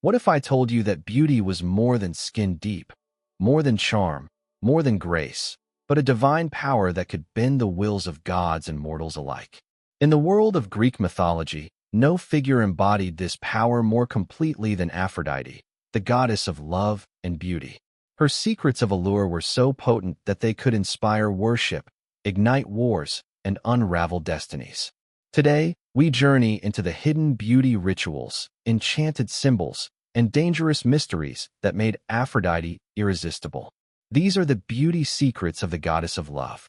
What if I told you that beauty was more than skin deep, more than charm, more than grace, but a divine power that could bend the wills of gods and mortals alike? In the world of Greek mythology, no figure embodied this power more completely than Aphrodite, the goddess of love and beauty. Her secrets of allure were so potent that they could inspire worship, ignite wars, and unravel destinies. Today, we journey into the hidden beauty rituals, enchanted symbols, and dangerous mysteries that made Aphrodite irresistible. These are the beauty secrets of the goddess of love.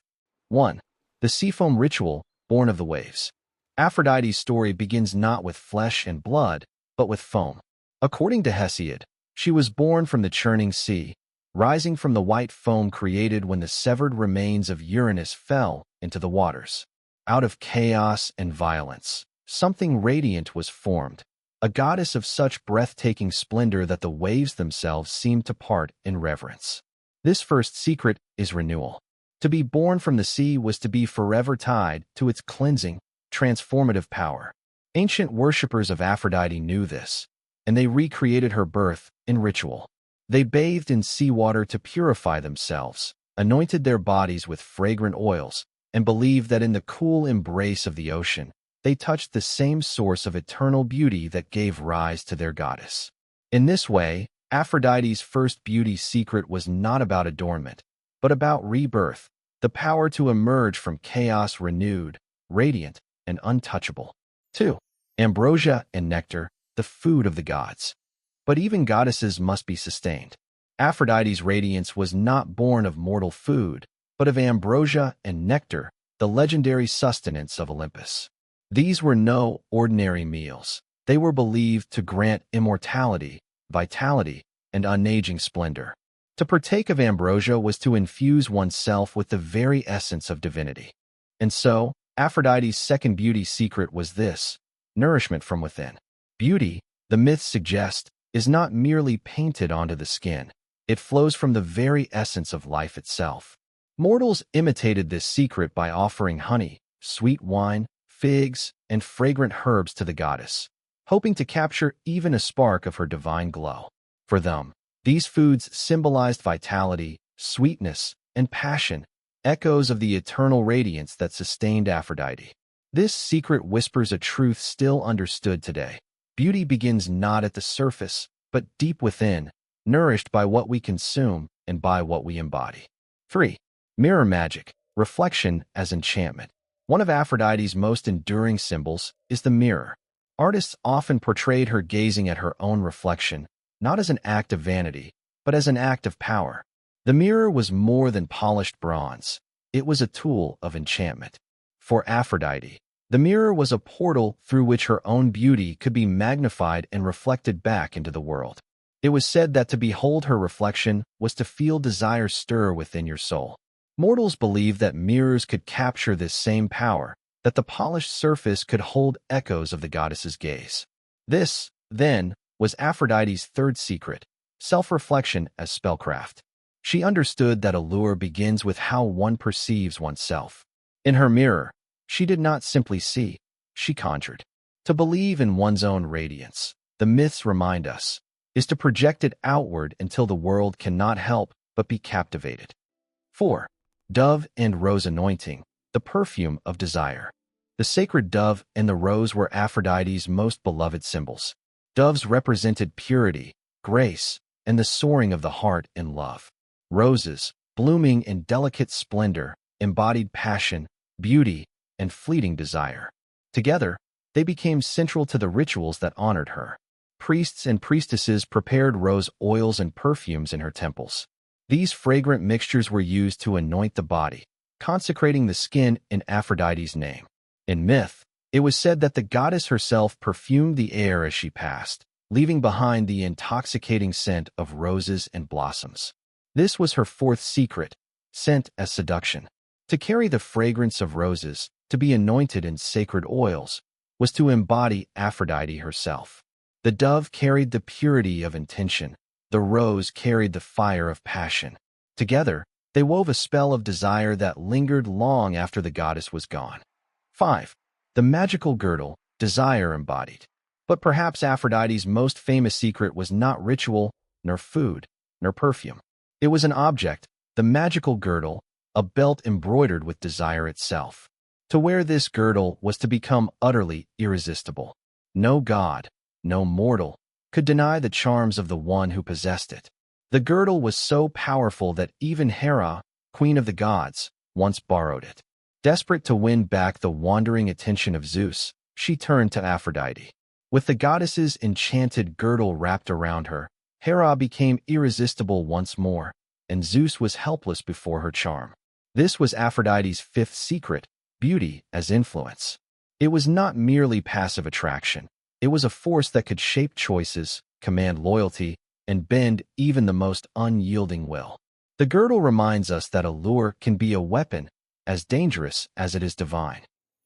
1. The Seafoam Ritual, born of the waves. Aphrodite's story begins not with flesh and blood, but with foam. According to Hesiod, she was born from the churning sea, rising from the white foam created when the severed remains of Uranus fell into the waters. Out of chaos and violence, something radiant was formed, a goddess of such breathtaking splendor that the waves themselves seemed to part in reverence. This first secret is renewal. To be born from the sea was to be forever tied to its cleansing, transformative power. Ancient worshippers of Aphrodite knew this, and they recreated her birth in ritual. They bathed in seawater to purify themselves, anointed their bodies with fragrant oils, and believed that in the cool embrace of the ocean, they touched the same source of eternal beauty that gave rise to their goddess. In this way, Aphrodite's first beauty secret was not about adornment, but about rebirth, the power to emerge from chaos renewed, radiant, and untouchable. 2. Ambrosia and nectar, the food of the gods. But even goddesses must be sustained. Aphrodite's radiance was not born of mortal food, but of ambrosia and nectar, the legendary sustenance of Olympus. These were no ordinary meals. They were believed to grant immortality, vitality, and unaging splendor. To partake of ambrosia was to infuse oneself with the very essence of divinity. And so, Aphrodite's second beauty secret was this: nourishment from within. Beauty, the myths suggest, is not merely painted onto the skin. It flows from the very essence of life itself. Mortals imitated this secret by offering honey, sweet wine, figs, and fragrant herbs to the goddess, hoping to capture even a spark of her divine glow. For them, these foods symbolized vitality, sweetness, and passion, echoes of the eternal radiance that sustained Aphrodite. This secret whispers a truth still understood today. Beauty begins not at the surface, but deep within, nourished by what we consume and by what we embody. 3. Mirror magic, reflection as enchantment. One of Aphrodite's most enduring symbols is the mirror. Artists often portrayed her gazing at her own reflection, not as an act of vanity, but as an act of power. The mirror was more than polished bronze. It was a tool of enchantment. For Aphrodite, the mirror was a portal through which her own beauty could be magnified and reflected back into the world. It was said that to behold her reflection was to feel desire stir within your soul. Mortals believed that mirrors could capture this same power, that the polished surface could hold echoes of the goddess's gaze. This, then, was Aphrodite's third secret: self-reflection as spellcraft. She understood that allure begins with how one perceives oneself. In her mirror, she did not simply see, she conjured. To believe in one's own radiance, the myths remind us, is to project it outward until the world cannot help but be captivated. 4. Dove and rose anointing, the perfume of desire. The sacred dove and the rose were Aphrodite's most beloved symbols. Doves represented purity, grace, and the soaring of the heart in love. Roses, blooming in delicate splendor, embodied passion, beauty, and fleeting desire. Together, they became central to the rituals that honored her. Priests and priestesses prepared rose oils and perfumes in her temples. These fragrant mixtures were used to anoint the body, consecrating the skin in Aphrodite's name. In myth, it was said that the goddess herself perfumed the air as she passed, leaving behind the intoxicating scent of roses and blossoms. This was her fourth secret, scent as seduction. To carry the fragrance of roses, to be anointed in sacred oils, was to embody Aphrodite herself. The dove carried the purity of intention. The rose carried the fire of passion. Together, they wove a spell of desire that lingered long after the goddess was gone. 5. The magical girdle, desire embodied. But perhaps Aphrodite's most famous secret was not ritual, nor food, nor perfume. It was an object, the magical girdle, a belt embroidered with desire itself. To wear this girdle was to become utterly irresistible. No god, no mortal, could deny the charms of the one who possessed it. The girdle was so powerful that even Hera, queen of the gods, once borrowed it. Desperate to win back the wandering attention of Zeus, she turned to Aphrodite. With the goddess's enchanted girdle wrapped around her, Hera became irresistible once more, and Zeus was helpless before her charm. This was Aphrodite's fifth secret, beauty as influence. It was not merely passive attraction. It was a force that could shape choices, command loyalty, and bend even the most unyielding will. The girdle reminds us that allure can be a weapon, as dangerous as it is divine.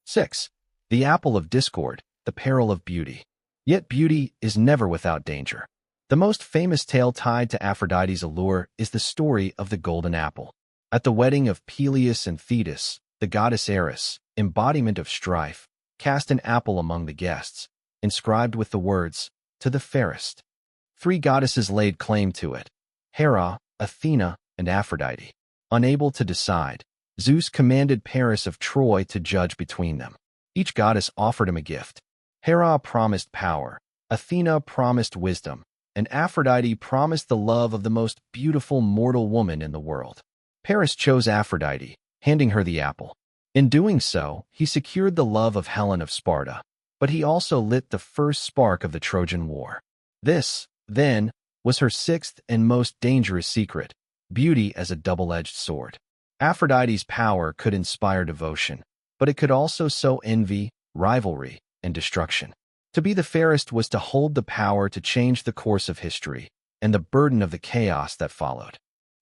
6. The apple of discord, the peril of beauty. Yet beauty is never without danger. The most famous tale tied to Aphrodite's allure is the story of the golden apple. At the wedding of Peleus and Thetis, the goddess Eris, embodiment of strife, cast an apple among the guests, inscribed with the words, "To the fairest." 3 goddesses laid claim to it: Hera, Athena, and Aphrodite. Unable to decide, Zeus commanded Paris of Troy to judge between them. Each goddess offered him a gift. Hera promised power, Athena promised wisdom, and Aphrodite promised the love of the most beautiful mortal woman in the world. Paris chose Aphrodite, handing her the apple. In doing so, he secured the love of Helen of Sparta, but he also lit the first spark of the Trojan War. This, then, was her 6th and most dangerous secret: beauty as a double-edged sword. Aphrodite's power could inspire devotion, but it could also sow envy, rivalry, and destruction. To be the fairest was to hold the power to change the course of history and the burden of the chaos that followed.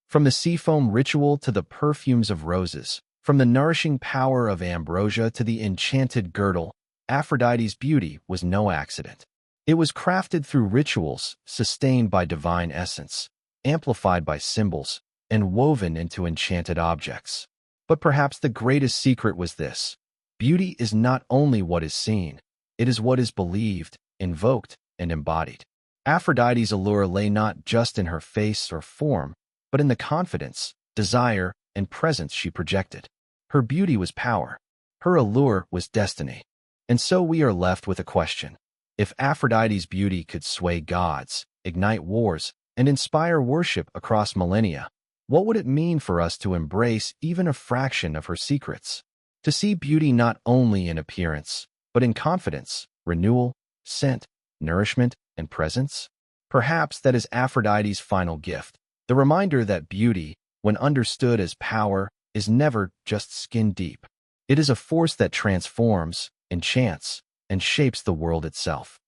From the Seafoam Ritual to the perfumes of roses, from the nourishing power of ambrosia to the enchanted girdle, Aphrodite's beauty was no accident. It was crafted through rituals, sustained by divine essence, amplified by symbols, and woven into enchanted objects. But perhaps the greatest secret was this: beauty is not only what is seen, it is what is believed, invoked, and embodied. Aphrodite's allure lay not just in her face or form, but in the confidence, desire, and presence she projected. Her beauty was power. Her allure was destiny. And so we are left with a question. If Aphrodite's beauty could sway gods, ignite wars, and inspire worship across millennia, what would it mean for us to embrace even a fraction of her secrets? To see beauty not only in appearance, but in confidence, renewal, scent, nourishment, and presence? Perhaps that is Aphrodite's final gift, the reminder that beauty, when understood as power, is never just skin deep. It is a force that transforms, enchants, and shapes the world itself.